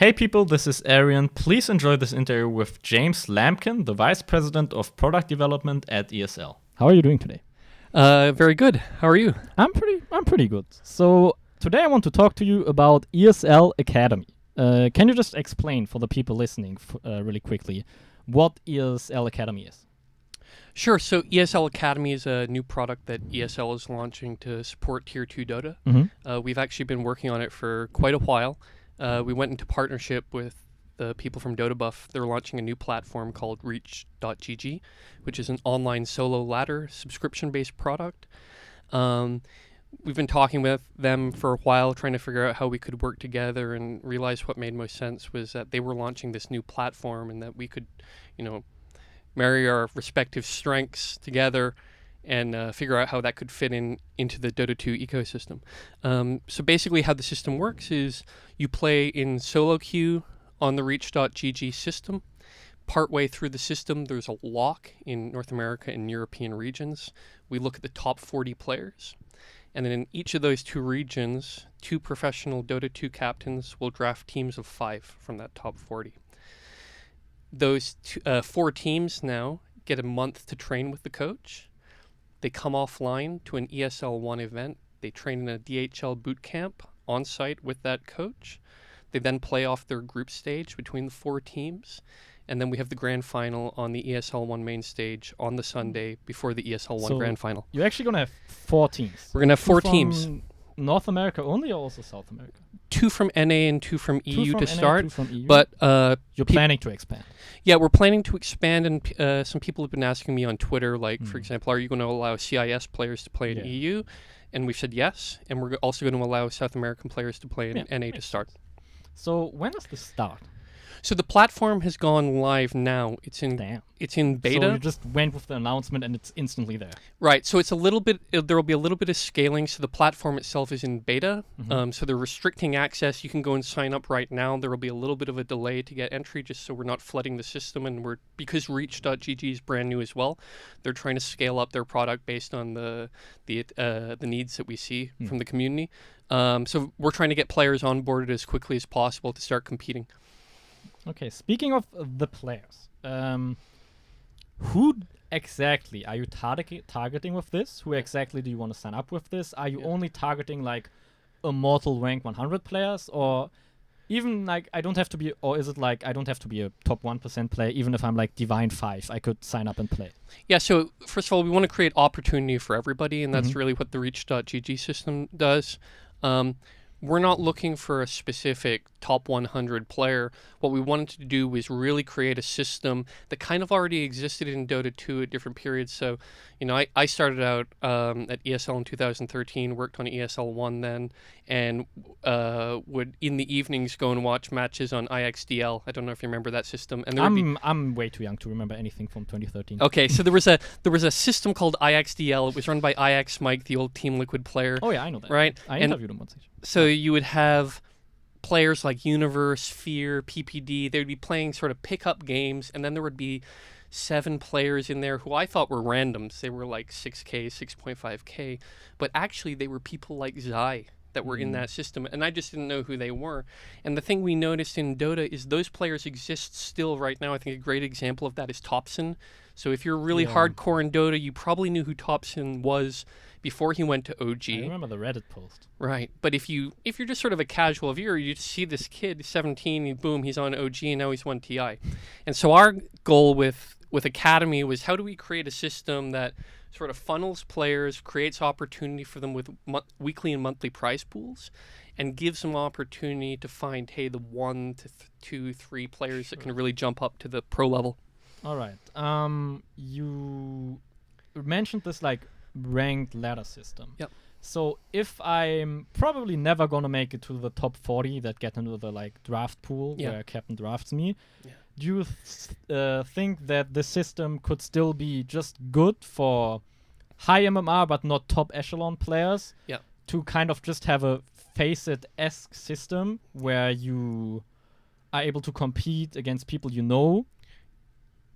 Hey people, this is Arian. Please enjoy this interview with James Lampkin, the Vice President of Product Development at ESL. How are you doing today? Very good. How are you? I'm pretty good. So today I want to talk to you about ESL Academy. Can you just explain for the people listening really quickly what ESL Academy is? Sure. So ESL Academy is a new product that ESL is launching to support Tier 2 Dota. Mm-hmm. We've actually been working on it for quite a while. We went into partnership with the people from Dota Buff. They're launching a new platform called Reach.gg, which is an online solo ladder subscription-based product. We've been talking with them for a while, trying to figure out how we could work together, and realized what made most sense was that they were launching this new platform and that we could, marry our respective strengths together and figure out how that could fit into the Dota 2 ecosystem. So basically how the system works is you play in solo queue on the Reach.gg system. Partway through the system, there's a lock in North America and European regions. We look at the top 40 players. And then in each of those two regions, 2 professional Dota 2 captains will draft teams of 5 from that top 40. Those 4 teams now get a month to train with the coach. They come offline to an ESL 1 event. They train in a DHL boot camp on site with that coach. They then play off their group stage between the 4 teams. And then we have the grand final on the ESL 1 main stage on the Sunday before the ESL 1 grand final. You're actually going to have 4 teams. We're going to have 4 teams. North America only, or also South America? 2 from NA and 2 from EU to start. 2 from EU. But you're planning to expand. Yeah, we're planning to expand, and some people have been asking me on Twitter, for example, are you going to allow CIS players to play in EU? And we've said yes, and we're also going to allow South American players to play in NA to start. So when does this start? So the platform has gone live now. It's in beta. So you just went with the announcement and it's instantly there. Right. So it's a little bit. There will be a little bit of scaling. So the platform itself is in beta. So they're restricting access. You can go and sign up right now. There will be a little bit of a delay to get entry, just so we're not flooding the system. And because Reach.gg is brand new as well, they're trying to scale up their product based on the needs that we see from the community. So we're trying to get players onboarded as quickly as possible to start competing. Okay, speaking of the players, who exactly are you targeting with this? Who exactly do you want to sign up with this? Are you only targeting like immortal rank 100 players, or even like I don't have to be, or is it like I don't have to be a top 1% player? Even if I'm like Divine 5, I could sign up and play. Yeah, so first of all, we want to create opportunity for everybody, and that's really what the Reach.gg system does. We're not looking for a specific top 100 player. What we wanted to do was really create a system that kind of already existed in Dota 2 at different periods. So, I started out at ESL in 2013, worked on ESL 1 then, and would in the evenings go and watch matches on IXDL. I don't know if you remember that system. And I'm way too young to remember anything from 2013. Okay, so there was a system called IXDL. It was run by IX Mike, the old Team Liquid player. Oh yeah, I know that. Right? I interviewed him once. So you would have players like Universe, Fear, PPD. They would be playing sort of pickup games, and then there would be 7 players in there who I thought were randoms. They were like 6K, 6.5K, but actually they were people like Zai that were in that system, and I just didn't know who they were. And the thing we noticed in Dota is those players exist still right now. I think a great example of that is Thompson. So if you're really hardcore in Dota, you probably knew who Thompson was before he went to OG. I remember the Reddit post. Right, but if you're just sort of a casual viewer, you just see this kid, 17, boom, he's on OG, and now he's won TI. And so our goal with Academy was, how do we create a system that sort of funnels players, creates opportunity for them with weekly and monthly prize pools, and gives them opportunity to find, hey, the 1 to 2, 3 players that can really jump up to the pro level. All right. You mentioned this like ranked ladder system. Yep. So if I'm probably never gonna make it to the top 40 that get into the like draft pool where captain drafts me, do you think that the system could still be just good for high MMR but not top echelon players? Yeah. To kind of just have a Face-It-esque system where you are able to compete against people you know?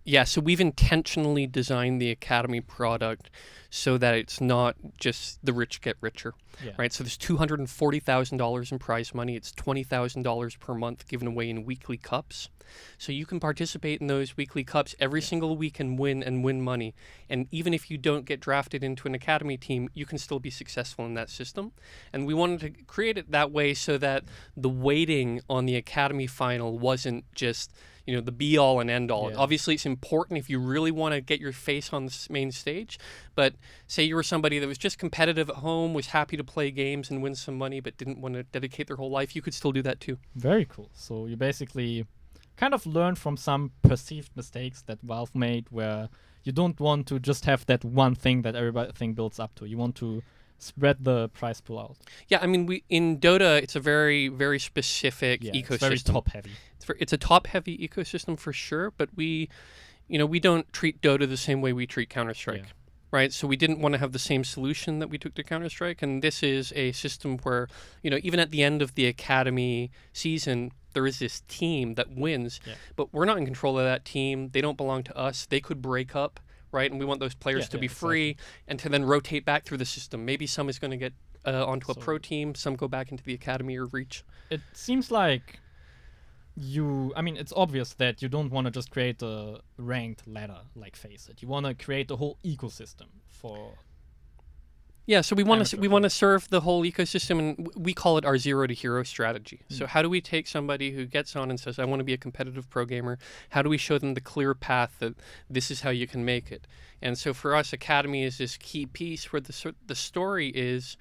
Yeah, so we've intentionally designed the Academy product so that it's not just the rich get richer, Yeah. right? So there's $240,000 in prize money. It's $20,000 per month given away in weekly cups. So you can participate in those weekly cups every single week and win money. And even if you don't get drafted into an Academy team, you can still be successful in that system. And we wanted to create it that way so that the weighting on the Academy final wasn't just the be all and end all. Yeah. Obviously, it's important if you really want to get your face on the main stage. But say you were somebody that was just competitive at home, was happy to play games and win some money, but didn't want to dedicate their whole life, you could still do that too. Very cool. So you basically kind of learn from some perceived mistakes that Valve made, where you don't want to just have that one thing that everything builds up to. You want to spread the prize pool out. Yeah, I mean, in Dota, it's a very, very specific ecosystem. It's very top heavy. It's a top heavy ecosystem for sure, but we don't treat Dota the same way we treat Counter-Strike. Yeah. Right, so we didn't want to have the same solution that we took to Counter-Strike, and this is a system where, even at the end of the Academy season, there is this team that wins, but we're not in control of that team. They don't belong to us. They could break up, right? And we want those players to be free and to then rotate back through the system. Maybe some is going to get onto a pro team, some go back into the Academy or Reach. It seems like it's obvious that you don't want to just create a ranked ladder like Face It. You want to create a whole ecosystem for. Yeah, so we want to serve the whole ecosystem, and we call it our zero to hero strategy. So how do we take somebody who gets on and says, I want to be a competitive pro gamer? How do we show them the clear path that this is how you can make it? And so for us, Academy is this key piece where the story is,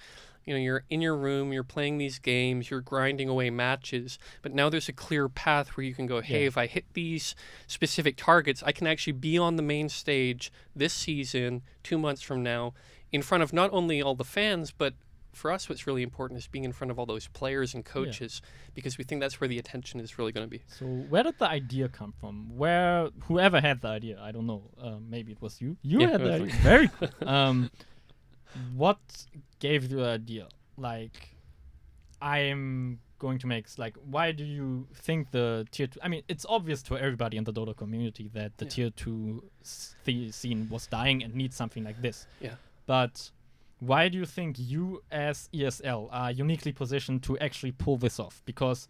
you're in your room, you're playing these games, you're grinding away matches, but now there's a clear path where you can go, hey, if I hit these specific targets, I can actually be on the main stage this season, 2 months from now, in front of not only all the fans, but for us, what's really important is being in front of all those players and coaches, because we think that's where the attention is really going to be. So where did the idea come from? Whoever had the idea, I don't know, maybe it was you. You had the idea. Very cool. What gave you the idea? Like, I'm going to make, why do you think the tier 2, it's obvious to everybody in the Dota community that the tier 2 scene was dying and needs something like this. Yeah. But why do you think you as ESL are uniquely positioned to actually pull this off? Because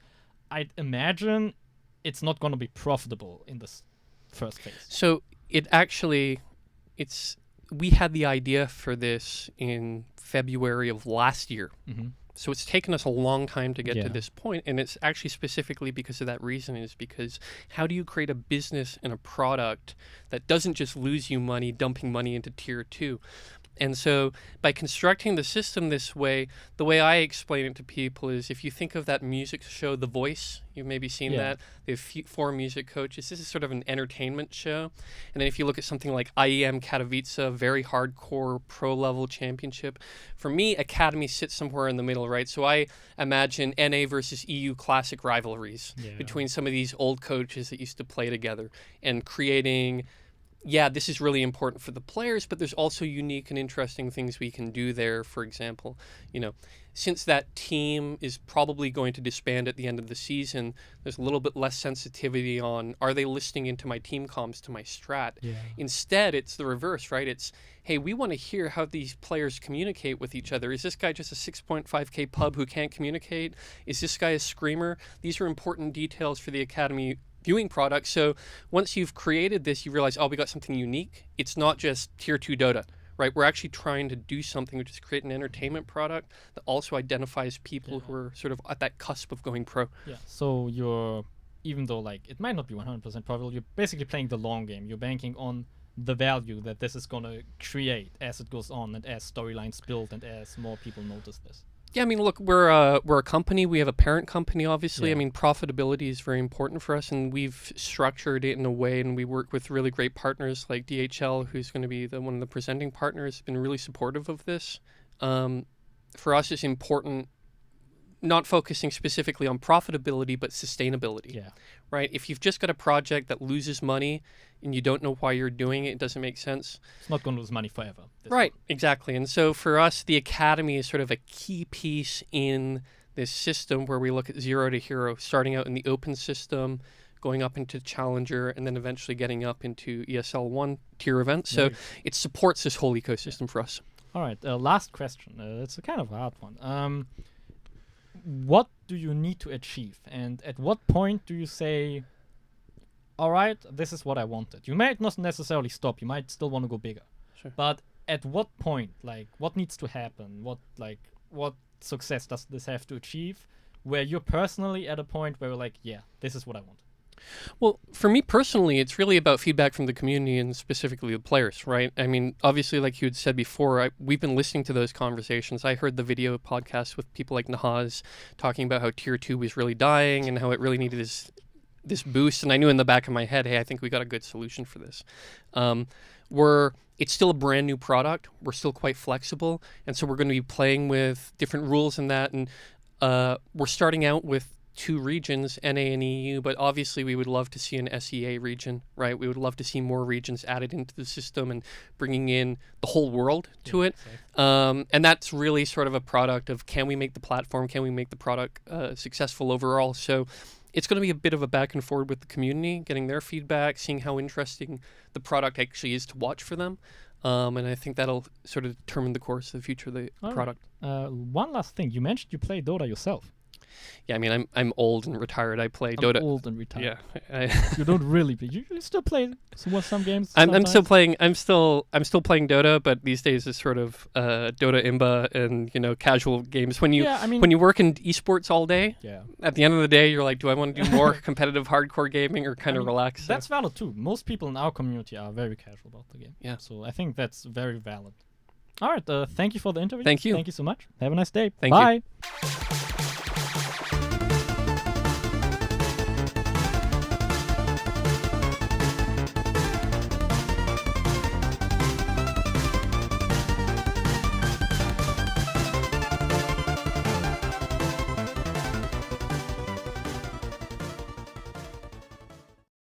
I'd imagine it's not going to be profitable in this first phase. So we had the idea for this in February of last year. Mm-hmm. So it's taken us a long time to get to this point, and it's actually specifically because of that reason, is because how do you create a business and a product that doesn't just lose you money dumping money into tier 2? And so by constructing the system this way, the way I explain it to people is, if you think of that music show, The Voice, you've maybe seen that. They have 4 music coaches. This is sort of an entertainment show. And then if you look at something like IEM Katowice, very hardcore pro-level championship, for me, Academy sits somewhere in the middle, right? So I imagine NA versus EU classic rivalries between some of these old coaches that used to play together, and creating... this is really important for the players, but there's also unique and interesting things we can do there. For example, since that team is probably going to disband at the end of the season, there's a little bit less sensitivity on, are they listening into my team comms to my strat? Yeah. Instead, it's the reverse, right? It's, hey, we want to hear how these players communicate with each other. Is this guy just a 6.5K pub who can't communicate? Is this guy a screamer? These are important details for the Academy viewing product. So once you've created this, you realize, we got something unique. It's not just tier 2 Dota, right? We're actually trying to do something, which is create an entertainment product that also identifies people who are sort of at that cusp of going pro. Yeah. So even though it might not be 100% profitable, you're basically playing the long game. You're banking on the value that this is going to create as it goes on, and as storylines build, and as more people notice this. Yeah, look, we're a company. We have a parent company, obviously. Profitability is very important for us, and we've structured it in a way, and we work with really great partners like DHL, who's going to be one of the presenting partners, been really supportive of this. For us, it's important not focusing specifically on profitability, but sustainability. Yeah. Right? If you've just got a project that loses money and you don't know why you're doing it, it doesn't make sense. It's not going to lose money forever. Right, exactly. And so for us, the Academy is sort of a key piece in this system where we look at zero to hero, starting out in the open system, going up into Challenger, and then eventually getting up into ESL 1 tier events. So it supports this whole ecosystem for us. All right, last question. It's a kind of a hard one. What do you need to achieve? And at what point do you say, all right, this is what I wanted? You might not necessarily stop. You might still want to go bigger. Sure. But at what point, like, what needs to happen? What success does this have to achieve where you're personally at a point where you're like, yeah, this is what I want? Well, for me personally, it's really about feedback from the community and specifically the players, right? I mean, obviously, like you had said before, we've been listening to those conversations. I heard the video podcast with people like Nahaz talking about how Tier 2 was really dying and how it really needed this boost. And I knew in the back of my head, hey, I think we got a good solution for this. It's still a brand new product. We're still quite flexible. And so we're going to be playing with different rules in that. And we're starting out with 2 regions, NA and EU, but obviously we would love to see an SEA region, right? We would love to see more regions added into the system and bringing in the whole world to it. Exactly. And that's really sort of a product of, can we make the platform, can we make the product successful overall? So it's going to be a bit of a back and forward with the community, getting their feedback, seeing how interesting the product actually is to watch for them. And I think that'll sort of determine the course of the future of the product. One last thing. You mentioned you play Dota yourself. Yeah, I mean, I'm old and retired. I play Dota. Old and retired. Yeah, you don't really play. You still play some games. I'm still playing. I'm still playing Dota, but these days it's sort of Dota Imba and casual games. When you work in esports all day, at the end of the day, you're like, do I want to do more competitive hardcore gaming or kind of relax? That's valid too. Most people in our community are very casual about the game. Yeah. So I think that's very valid. All right. Thank you for the interview. Thank you. Thank you so much. Have a nice day. Thank Bye. You.